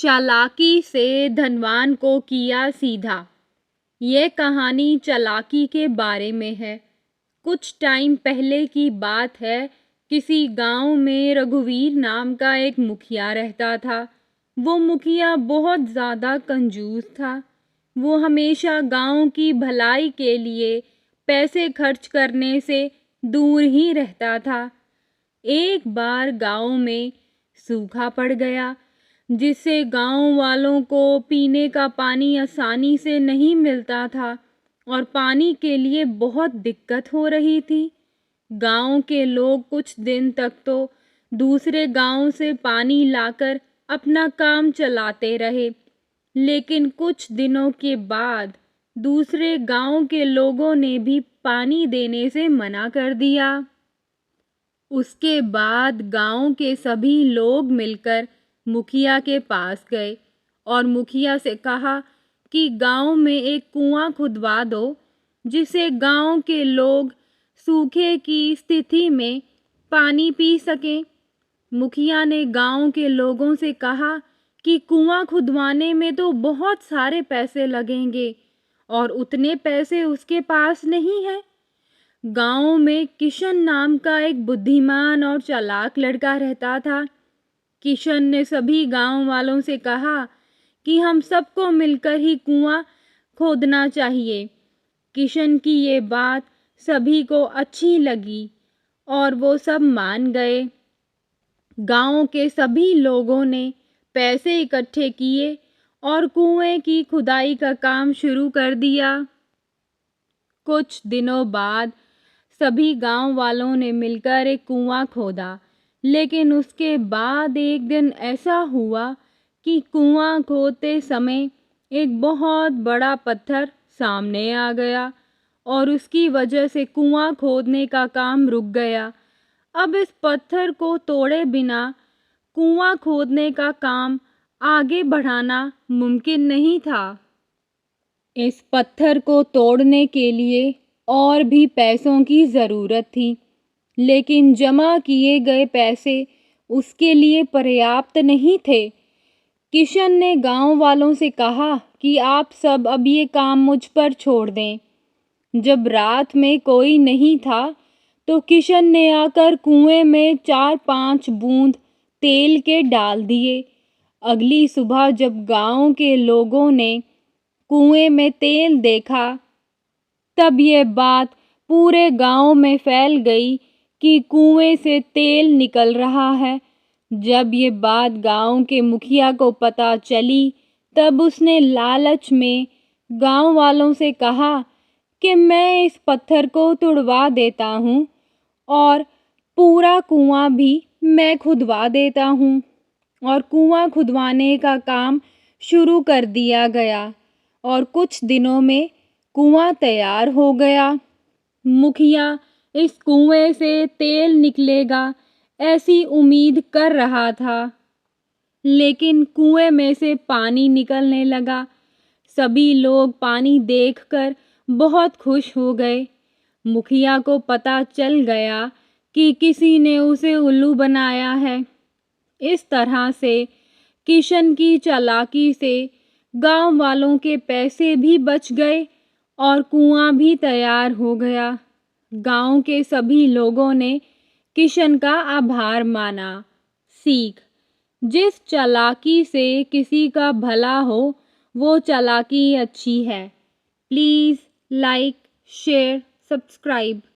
चालाकी से धनवान को किया सीधा। ये कहानी चालाकी के बारे में है। कुछ टाइम पहले की बात है। किसी गांव में रघुवीर नाम का एक मुखिया रहता था। वो मुखिया बहुत ज़्यादा कंजूस था। वो हमेशा गांव की भलाई के लिए पैसे खर्च करने से दूर ही रहता था। एक बार गांव में सूखा पड़ गया, जिससे गांव वालों को पीने का पानी आसानी से नहीं मिलता था और पानी के लिए बहुत दिक्कत हो रही थी। गांव के लोग कुछ दिन तक तो दूसरे गांव से पानी लाकर अपना काम चलाते रहे, लेकिन कुछ दिनों के बाद दूसरे गांव के लोगों ने भी पानी देने से मना कर दिया। उसके बाद गांव के सभी लोग मिलकर मुखिया के पास गए और मुखिया से कहा कि गांव में एक कुआं खुदवा दो, जिसे गांव के लोग सूखे की स्थिति में पानी पी सकें। मुखिया ने गांव के लोगों से कहा कि कुआं खुदवाने में तो बहुत सारे पैसे लगेंगे और उतने पैसे उसके पास नहीं है। गांव में किशन नाम का एक बुद्धिमान और चालाक लड़का रहता था। किशन ने सभी गांव वालों से कहा कि हम सबको मिलकर ही कुआं खोदना चाहिए। किशन की ये बात सभी को अच्छी लगी और वो सब मान गए। गांव के सभी लोगों ने पैसे इकट्ठे किए और कुएं की खुदाई का काम शुरू कर दिया। कुछ दिनों बाद सभी गांव वालों ने मिलकर एक कुआं खोदा, लेकिन उसके बाद एक दिन ऐसा हुआ कि कुआं खोदते समय एक बहुत बड़ा पत्थर सामने आ गया और उसकी वजह से कुआं खोदने का काम रुक गया। अब इस पत्थर को तोड़े बिना कुआं खोदने का काम आगे बढ़ाना मुमकिन नहीं था। इस पत्थर को तोड़ने के लिए और भी पैसों की ज़रूरत थी, लेकिन जमा किए गए पैसे उसके लिए पर्याप्त नहीं थे। किशन ने गांव वालों से कहा कि आप सब अब ये काम मुझ पर छोड़ दें। जब रात में कोई नहीं था, तो किशन ने आकर कुएं में 4-5 बूंद तेल के डाल दिए। अगली सुबह जब गांव के लोगों ने कुएं में तेल देखा, तब ये बात पूरे गांव में फैल गई कि कुएं से तेल निकल रहा है। जब ये बात गांव के मुखिया को पता चली, तब उसने लालच में गांव वालों से कहा कि मैं इस पत्थर को तुड़वा देता हूँ और पूरा कुआं भी मैं खुदवा देता हूँ। और कुआं खुदवाने का काम शुरू कर दिया गया और कुछ दिनों में कुआं तैयार हो गया। मुखिया इस कुएं से तेल निकलेगा ऐसी उम्मीद कर रहा था, लेकिन कुएं में से पानी निकलने लगा। सभी लोग पानी देखकर बहुत खुश हो गए। मुखिया को पता चल गया कि किसी ने उसे उल्लू बनाया है। इस तरह से किशन की चालाकी से गांव वालों के पैसे भी बच गए और कुआं भी तैयार हो गया। गांव के सभी लोगों ने किशन का आभार माना। सीख: जिस चालाकी से किसी का भला हो, वो चालाकी अच्छी है। Please like, share, subscribe.